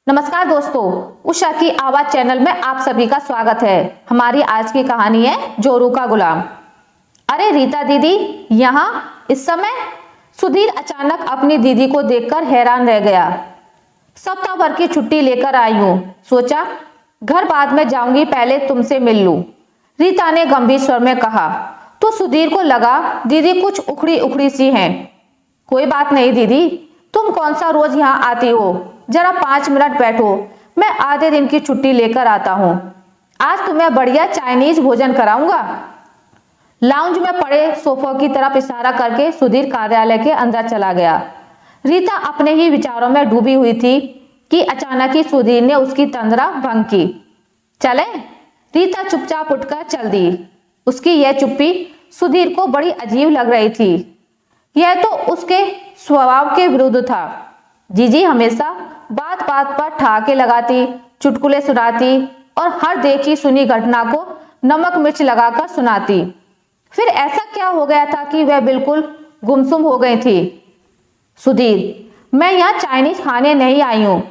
नमस्कार दोस्तों, उषा की आवाज चैनल में आप सभी का स्वागत है। हमारी आज की कहानी है जोरू का गुलाम। अरे रीता दीदी, यहाँ इस समय? सुधीर अचानक अपनी दीदी को देखकर हैरान रह गया। सप्ताह भर की छुट्टी लेकर आई हूँ, सोचा घर बाद में जाऊंगी, पहले तुमसे मिल लूं, रीता ने गंभीर स्वर में कहा। तो सुधीर को लगा दीदी कुछ उखड़ी उखड़ी सी हैं। कोई बात नहीं दीदी, तुम कौन सा रोज यहाँ आती हो, जरा 5 मिनट बैठो, मैं आधे दिन की छुट्टी लेकर आता हूँ। आज तुम्हें बढ़िया चाइनीज भोजन कराऊंगा। लाउंज में पड़े सोफों की तरफ इशारा करके सुधीर कार्यालय के अंदर चला गया। रीता अपने ही विचारों में डूबी हुई थी कि अचानक ही सुधीर ने उसकी तंद्रा भंग की। चले? रीता चुपचाप उठकर चल दी। उसकी यह चुप्पी सुधीर को बड़ी अजीब लग रही थी। यह तो उसके स्वभाव के विरुद्ध था। जीजी हमेशा बात बात पर ठहाके लगाती, चुटकुले सुनाती और हर देखी सुनी घटना को नमक मिर्च लगाकर सुनाती। फिर ऐसा क्या हो गया था कि वह बिल्कुल गुमसुम हो गई थी? सुधीर, मैं यहाँ चाइनीज खाने नहीं आई हूँ,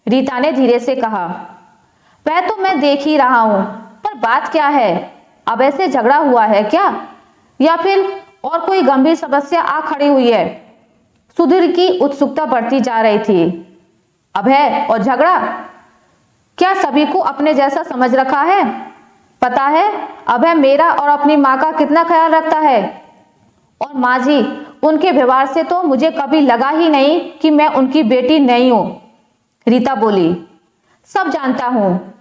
रीता ने धीरे से कहा। वह तो मैं देख ही रहा हूँ, पर बात क्या है? अब ऐसे झगड़ा हुआ है क्या, या फिर और कोई गंभीर समस्या आ खड़ी हुई है? सुधीर की उत्सुकता बढ़ती जा रही थी। अब है और झगड़ा? क्या सभी को अपने जैसा समझ रखा है? पता है अब है मेरा और अपनी माँ का कितना ख्याल रखता है। और माँ जी, उनके व्यवहार से तो मुझे कभी लगा ही नहीं कि मैं उनकी बेटी नहीं हूँ, रीता बोली। सब जानता हूँ।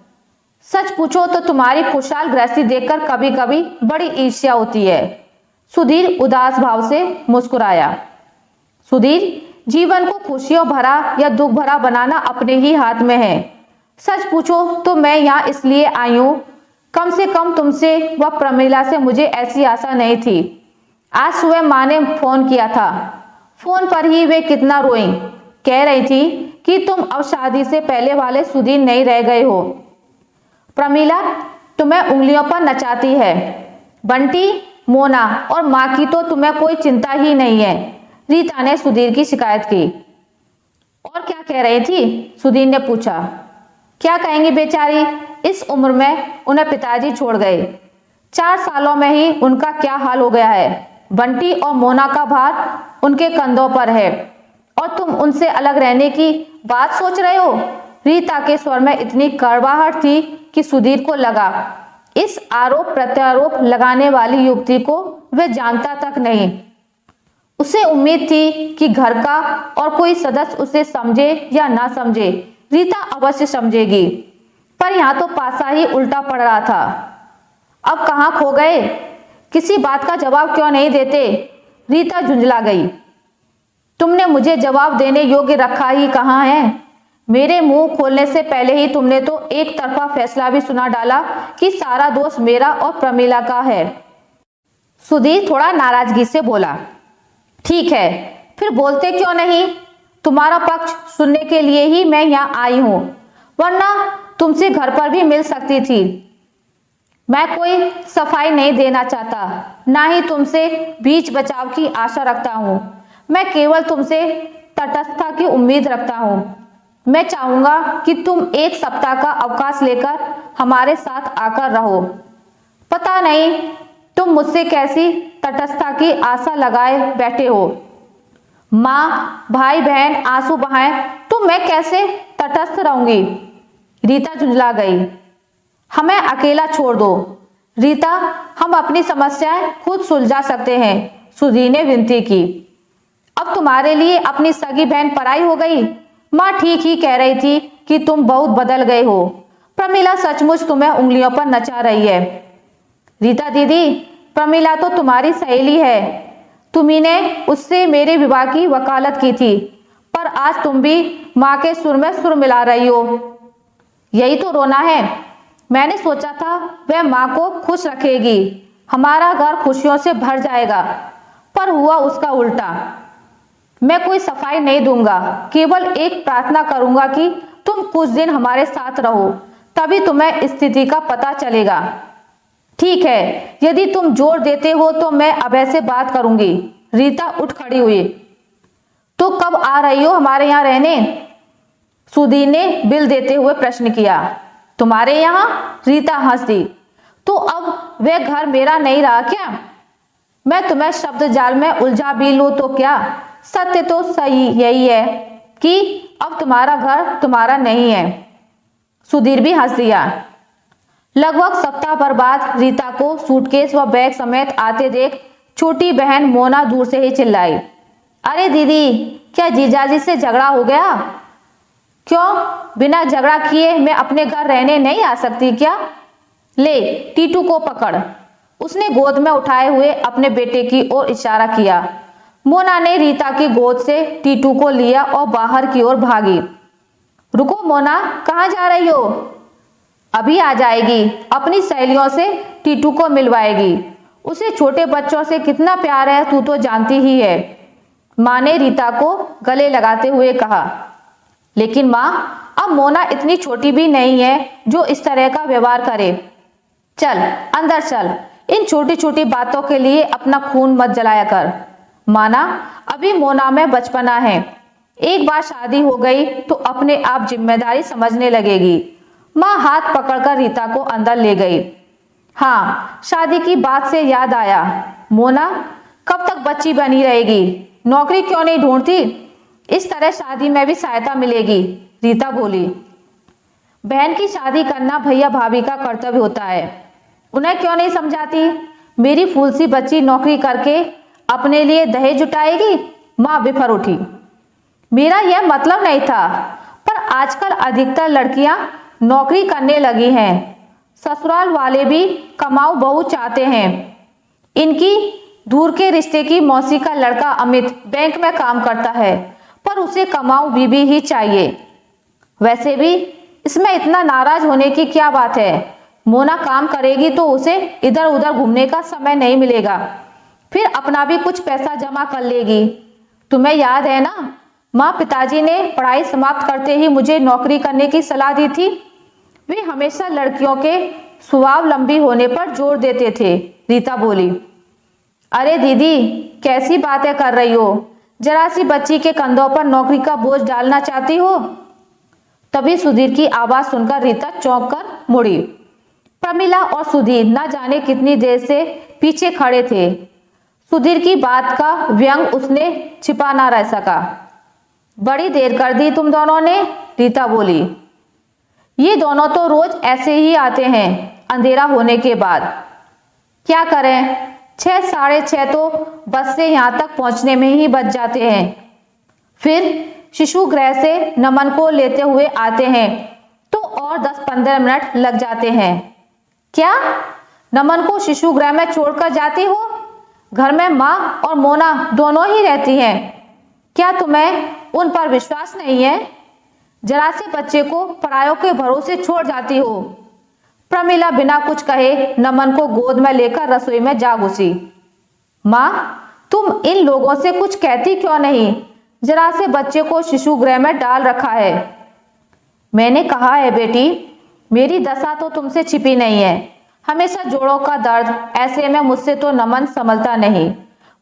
सच पूछो तो तुम्हारी खुशहाल गृहस्थी देखकर कभी कभी बड़ी ईर्ष्या होती है। सुधीर उदास भाव से मुस्कुराया। सुधीर, जीवन को खुशियों भरा या दुख भरा बनाना अपने ही हाथ में है। सच पूछो तो मैं यहाँ इसलिए आई हूँ, कम से कम तुमसे व प्रमिला से मुझे ऐसी आशा नहीं थी। आज सुबह माँ ने फोन किया था। फोन पर ही वे कितना रोई। कह रही थी कि तुम अब शादी से पहले वाले सुधीर नहीं रह गए हो। प्रमिला तुम्हें उंगलियों पर नचाती है। बंटी, मोना और माँ की तो तुम्हें कोई चिंता ही नहीं है, रीता ने सुधीर की शिकायत की। और क्या कह रही थी? सुधीर ने पूछा। क्या कहेंगी बेचारी, इस उम्र में उन्हें पिताजी छोड़ गए। 4 सालों में ही उनका क्या हाल हो गया है। बंटी और मोना का भार उनके कंधों पर है और तुम उनसे अलग रहने की बात सोच रहे हो। रीता के स्वर में इतनी कड़वाहट थी कि सुधीर को लगा इस आरोप प्रत्यारोप लगाने वाली युवती को वह जानता तक नहीं। उसे उम्मीद थी कि घर का और कोई सदस्य उसे समझे या ना समझे, रीता अवश्य समझेगी, पर यहाँ तो पासा ही उल्टा पड़ रहा था। अब कहाँ खो गए? किसी बात का जवाब क्यों नहीं देते? रीता झुंझला गई। तुमने मुझे जवाब देने योग्य रखा ही कहाँ है? मेरे मुंह खोलने से पहले ही तुमने तो एक तरफा फैसला भी सुना डाला कि सारा दोष मेरा और प्रमिला का है। सुधीर थोड़ा नाराजगी से बोला। ठीक है, फिर बोलते क्यों नहीं? तुम्हारा पक्ष सुनने के लिए ही मैं यहाँ आई हूँ, वरना तुमसे घर पर भी मिल सकती थी। मैं कोई सफाई नहीं देना चाहता, ना ही तुमसे बीच बचाव की आशा रखता हूँ। मैं केवल तुमसे तटस्थता की उम्मीद रखता हूँ। मैं चाहूंगा कि तुम 1 सप्ताह का अवकाश लेकर हमारे साथ आकर रहो। पता नहीं तुम मुझसे कैसी तटस्थता की आशा लगाए बैठे हो। माँ, भाई बहन आंसू बहाएं तो मैं कैसे तटस्थ रहूंगी? रीता झुंझला गई। हमें अकेला छोड़ दो रीता, हम अपनी समस्याएं खुद सुलझा सकते हैं, सुधीर ने विनती की। अब तुम्हारे लिए अपनी सगी बहन पराई हो गई। माँ ठीक ही कह रही थी कि तुम बहुत बदल गए हो। प्रमिला सचमुच तुम्हें उंगलियों पर नचा रही है। रीता दीदी, प्रमिला तो तुम्हारी सहेली है। तुम्ही ने उससे मेरे विवाह की वकालत की थी, पर आज तुम भी माँ के सुर में सुर मिला रही हो। यही तो रोना है। मैंने सोचा था वह माँ को खुश रखेगी, हमारा घर खुशियों से भर जाएगा, पर हुआ उसका उल्टा। मैं कोई सफाई नहीं दूंगा, केवल एक प्रार्थना करूंगा कि तुम कुछ दिन हमारे साथ रहो, तभी तुम्हें स्थिति का पता चलेगा। ठीक है, यदि तुम जोर देते हो तो मैं अभय से बात करूंगी। रीता उठ खड़ी हुई। तो कब आ रही हो हमारे यहाँ रहने? सुधीर ने बिल देते हुए प्रश्न किया। तुम्हारे यहाँ? रीता हंस दी। तो अब वह घर मेरा नहीं रहा क्या? मैं तुम्हें शब्द जाल में उलझा भी लूं तो क्या? सत्य तो सही यही है कि अब तुम्हारा घर तुम्हारा नहीं है। सुधीर भी हंस दिया। लगभग सप्ताह भर बाद रीता को सूटकेस व बैग समेत आते देख छोटी बहन मोना दूर से ही चिल्लाई, अरे दीदी, क्या जीजाजी से झगड़ा हो गया? क्यों, बिना झगड़ा किए मैं अपने घर रहने नहीं आ सकती क्या? ले टीटू को पकड़। उसने गोद में उठाए हुए अपने बेटे की ओर इशारा किया। मोना ने रीता की गोद से टीटू को लिया और बाहर की ओर भागी। रुको मोना, कहाँ जा रही हो? अभी आ जाएगी, अपनी सहेलियों से टीटू को मिलवाएगी। उसे छोटे बच्चों से कितना प्यार है तू तो जानती ही है, माँ ने रीता को गले लगाते हुए कहा। लेकिन माँ, अब मोना इतनी छोटी भी नहीं है जो इस तरह का व्यवहार करे। चल अंदर चल, इन छोटी छोटी बातों के लिए अपना खून मत जलाया कर। माना, अभी मोना में बचपना है, एक बार शादी हो गई तो अपने आप जिम्मेदारी समझने लगेगी। माँ हाथ पकड़कर रीता को अंदर ले गई। हाँ, शादी की बात से याद आया, मोना कब तक बच्ची बनी रहेगी? नौकरी क्यों नहीं ढूंढती? इस तरह शादी में भी सहायता मिलेगी, रीता बोली। बहन की शादी करना भैया भाभी का कर्तव्य होता है, उन्हें क्यों नहीं समझाती? मेरी फूल सी बच्ची नौकरी करके अपने लिए दहेज जुटाएगी? माँ बिफर उठी। मेरा यह मतलब नहीं था, पर आजकल अधिकतर लड़कियां नौकरी करने लगी हैं। ससुराल वाले भी कमाऊ बहू चाहते हैं। इनकी दूर के रिश्ते की मौसी का लड़का अमित बैंक में काम करता है, पर उसे कमाऊ बीबी ही चाहिए। वैसे भी इसमें इतना नाराज होने की क्या बात है? मोना काम करेगी तो उसे इधर उधर घूमने का समय नहीं मिलेगा, फिर अपना भी कुछ पैसा जमा कर लेगी। तुम्हें याद है ना, माँ पिताजी ने पढ़ाई समाप्त करते ही मुझे नौकरी करने की सलाह दी थी। वे हमेशा लड़कियों के स्वावलंबी होने पर जोर देते थे, रीता बोली। अरे दीदी, कैसी बातें कर रही हो? जरा सी बच्ची के कंधों पर नौकरी का बोझ डालना चाहती हो? तभी सुधीर की आवाज सुनकर रीता चौंक कर मुड़ी। प्रमिला और सुधीर न जाने कितनी देर से पीछे खड़े थे। सुधीर की बात का व्यंग उसने छिपा ना रह सका। बड़ी देर कर दी तुम दोनों ने, रीता बोली। ये दोनों तो रोज ऐसे ही आते हैं अंधेरा होने के बाद। क्या करें, 6 साढ़े 6 तो बस से यहाँ तक पहुँचने में ही बच जाते हैं। फिर शिशु गृह से नमन को लेते हुए आते हैं तो और 10-15 मिनट लग जाते हैं। क्या नमन को शिशु गृह में छोड़कर जाती हो? घर में माँ और मोना दोनों ही रहती हैं। क्या तुम्हें उन पर विश्वास नहीं है? जरा से बच्चे को परायों के भरोसे छोड़ जाती हो। प्रमिला बिना कुछ कहे नमन को गोद में लेकर रसोई में जा घुसी। माँ, तुम इन लोगों से कुछ कहती क्यों नहीं? जरा से बच्चे को शिशु गृह में डाल रखा है। मैंने कहा है बेटी, मेरी दशा तो तुमसे छिपी नहीं है। हमेशा जोड़ों का दर्द, ऐसे में मुझसे तो नमन संभलता नहीं।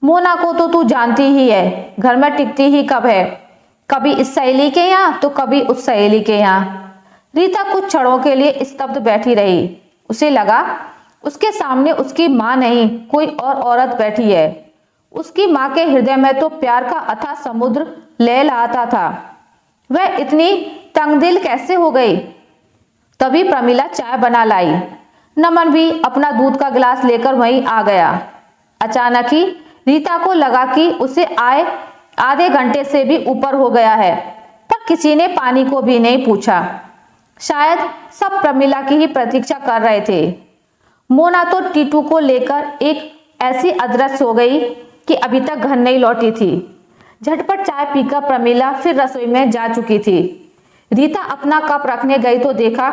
मोना को तो तू जानती ही है, घर में टिकती ही कब है, कभी इस सहेली के यहाँ तो कभी उस सहेली के यहाँ। रीता कुछ क्षणों के लिए स्तब्ध बैठी रही। उसे लगा उसके सामने उसकी माँ नहीं कोई और औरत बैठी है। उसकी माँ के हृदय में तो प्यार का अथाह समुद्र लहलहाता था। वह इतनी तंगदिल कैसे हो गई? तभी प्रमिला चाय बना लाई। नमन भी अपना दूध का गिलास लेकर वहीं आ गया। अचानक ही रीता को लगा कि उसे आए आधे घंटे से भी ऊपर हो गया है, पर किसी ने पानी को भी नहीं पूछा। शायद सब प्रमिला की ही प्रतीक्षा कर रहे थे। मोना तो टीटू को लेकर एक ऐसी अदृश्य हो गई कि अभी तक घर नहीं लौटी थी। झटपट चाय पीकर प्रमिला फिर रसोई में जा चुकी थी। रीता अपना कप रखने गई तो देखा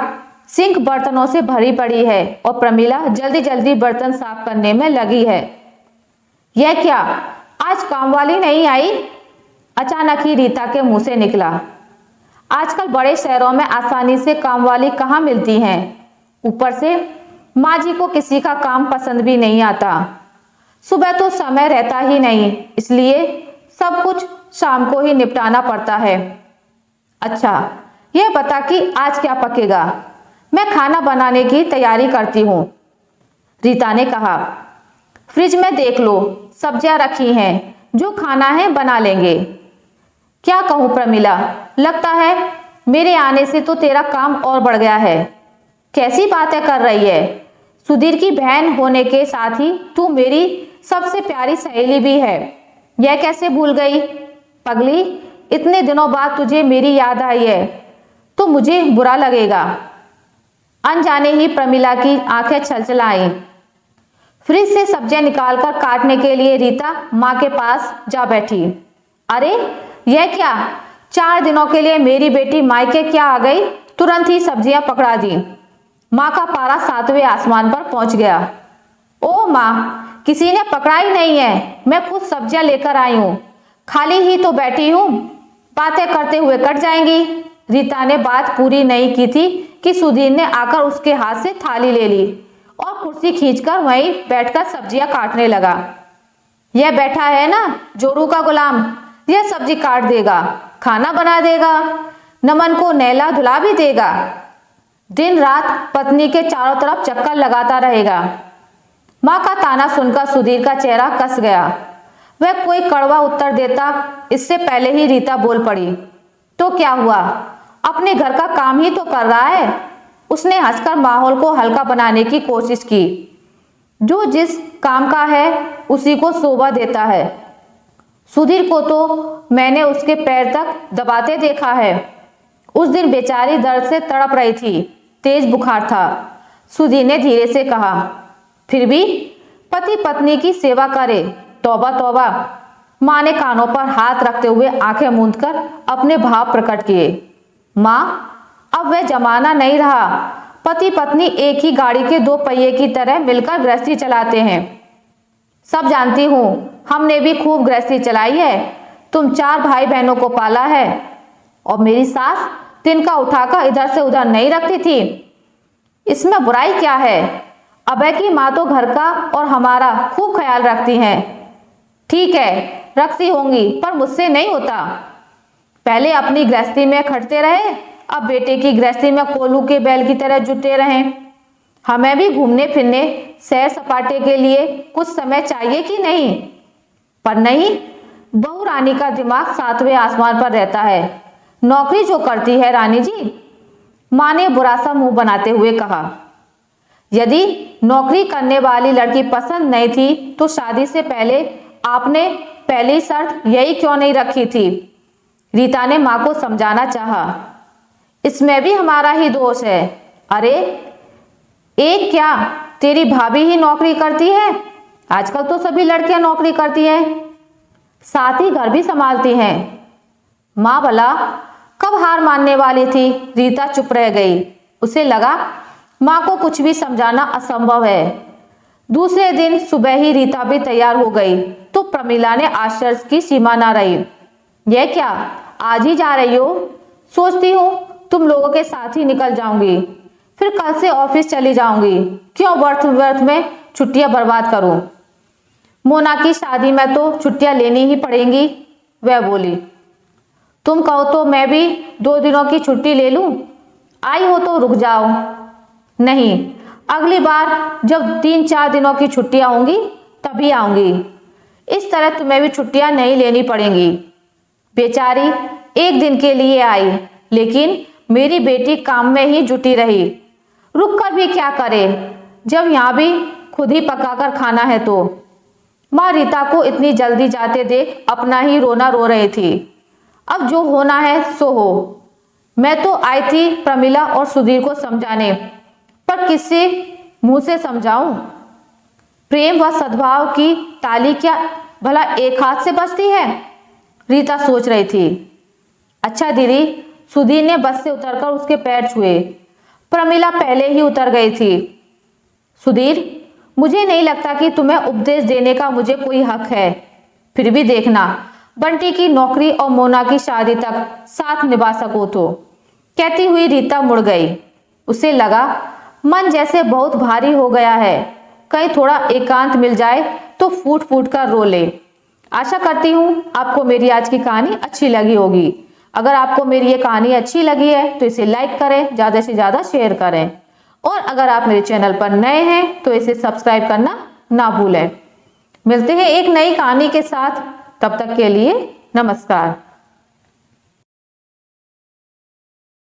सिंक बर्तनों से भरी पड़ी है और प्रमिला जल्दी जल्दी बर्तन साफ करने में लगी है। यह क्या, आज कामवाली नहीं आई? अचानक ही रीता के मुंह से निकला। आजकल बड़े शहरों में आसानी से कामवाली कहाँ मिलती हैं। ऊपर से माँ जी को किसी का काम पसंद भी नहीं आता। सुबह तो समय रहता ही नहीं, इसलिए सब कुछ शाम को ही निपटाना पड़ता है। अच्छा, यह बता कि आज क्या पकेगा, मैं खाना बनाने की तैयारी करती हूँ। रीता ने कहा, फ्रिज में देख लो, सब्जियां रखी हैं, जो खाना है बना लेंगे। क्या कहूँ प्रमिला, लगता है मेरे आने से तो तेरा काम और बढ़ गया है। कैसी बातें कर रही है, सुधीर की बहन होने के साथ ही तू मेरी सबसे प्यारी सहेली भी है, यह कैसे भूल गई? पगली, इतने दिनों बाद तुझे मेरी याद आई है तो मुझे बुरा लगेगा। अनजाने ही प्रमिला की आंखें छलछलाईं। फ्रिज से सब्जियां निकालकर काटने के लिए रीता माँ के पास जा बैठी। अरे यह क्या, 4 दिनों के लिए मेरी बेटी मायके क्या आ गई, तुरंत ही सब्जियां पकड़ा दी। माँ का पारा 7वें आसमान पर पहुंच गया। ओ माँ, किसी ने पकड़ा ही नहीं है, मैं खुद सब्जियां लेकर आई हूँ, खाली ही तो बैठी हूँ, बातें करते हुए कट जाएंगी। रीता ने बात पूरी नहीं की थी कि सुधीर ने आकर उसके हाथ से थाली ले ली और कुर्सी खींचकर वहीं बैठकर सब्जियां काटने लगा। यह बैठा है ना जोरू का गुलाम, यह सब्जी काट देगा, खाना बना देगा, नमन को नहला धुला भी देगा, दिन रात पत्नी के चारों तरफ चक्कर लगाता रहेगा। माँ का ताना सुनकर सुधीर का चेहरा कस गया। वह कोई कड़वा उत्तर देता इससे पहले ही रीता बोल पड़ी, तो क्या हुआ, अपने घर का काम ही तो कर रहा है। उसने हंसकर माहौल को हल्का बनाने की कोशिश की। जो जिस काम का है उसी को शोभा देता है। सुधीर को तो मैंने उसके पैर तक दबाते देखा है। उस दिन बेचारी दर्द से तड़प रही थी, तेज बुखार था। सुधीर ने धीरे से कहा, फिर भी पति पत्नी की सेवा करे, तौबा तौबा। माँ ने कानों पर हाथ रखते हुए आंखें मूंदकर अपने भाव प्रकट किए। माँ, अब वह जमाना नहीं रहा, पति पत्नी एक ही गाड़ी के 2 पहिए की तरह मिलकर गृहस्थी चलाते हैं। सब जानती हूँ, हमने भी खूब गृहस्थी चलाई है, तुम 4 भाई बहनों को पाला है, और मेरी सास तिनका उठाकर इधर से उधर नहीं रखती थी। इसमें बुराई क्या है? अभय की माँ तो घर का और हमारा खूब ख्याल रखती हैं। ठीक है, रखती होंगी, पर मुझसे नहीं होता। पहले अपनी गृहस्थी में खटते रहे, अब बेटे की गृहस्थी में कोल्हू के बैल की तरह जुटे रहें। हमें भी घूमने फिरने सैर सपाटे के लिए कुछ समय चाहिए कि नहीं? पर नहीं, बहू रानी का दिमाग 7वें आसमान पर रहता है। नौकरी जो करती है रानी जी, माँ ने बुरा सा मुंह बनाते हुए कहा। यदि नौकरी करने वाली लड़की पसंद नहीं थी तो शादी से पहले आपने पहली शर्त यही क्यों नहीं रखी थी? रीता ने माँ को समझाना चाहा। इसमें भी हमारा ही दोष है। अरे एक क्या, तेरी भाभी ही नौकरी करती है? आजकल तो सभी लड़कियां नौकरी करती हैं, साथ ही घर भी संभालती हैं। माँ भला कब हार मानने वाली थी? रीता चुप रह गई। उसे लगा माँ को कुछ भी समझाना असंभव है। दूसरे दिन सुबह ही रीता भी तैयार हो गई तो प्रमिला ने आश्चर्य की सीमा ना रही। यह क्या, आज ही जा रही हो? सोचती हूँ तुम लोगों के साथ ही निकल जाऊंगी, फिर कल से ऑफिस चली जाऊंगी। क्यों व्यर्थ व्यर्थ में छुट्टियां बर्बाद करूं? मोना की शादी में तो छुट्टियां लेनी ही पड़ेंगी, वह बोली। तुम कहो तो मैं भी 2 दिनों की छुट्टी ले लूं? आई हो तो रुक जाओ। नहीं, अगली बार जब 3-4 दिनों की छुट्टियां होंगी तभी आऊंगी। इस तरह तुम्हें भी छुट्टियां नहीं लेनी पड़ेंगी। बेचारी 1 दिन के लिए आई, लेकिन मेरी बेटी काम में ही जुटी रही। रुक कर भी क्या करे जब यहाँ भी खुद ही पकाकर खाना है तो। माँ रीता को इतनी जल्दी जाते देख अपना ही रोना रो रही थी। अब जो होना है सो हो। मैं तो आई थी प्रमिला और सुधीर को समझाने, पर किससे मुंह से समझाऊं? प्रेम व सद्भाव की ताली क्या भला एक हाथ से बजती है? रीता सोच रही थी। अच्छा दीदी, सुधीर ने बस से उतरकर उसके पैर छुए। प्रमिला पहले ही उतर गई थी। सुधीर, मुझे नहीं लगता कि तुम्हें उपदेश देने का मुझे कोई हक है। फिर भी देखना, बंटी की नौकरी और मोना की शादी तक साथ निभा सको तो। कहती हुई रीता मुड़ गई। उसे लगा मन जैसे बहुत भारी हो गया है, कहीं थोड़ा एकांत मिल जाए तो फूट फूट कर रो ले। आशा करती हूँ आपको मेरी आज की कहानी अच्छी लगी होगी। अगर आपको मेरी ये कहानी अच्छी लगी है तो इसे लाइक करें, ज़्यादा से ज़्यादा शेयर करें, और अगर आप मेरे चैनल पर नए हैं तो इसे सब्सक्राइब करना ना भूलें। मिलते हैं एक नई कहानी के साथ, तब तक के लिए नमस्कार।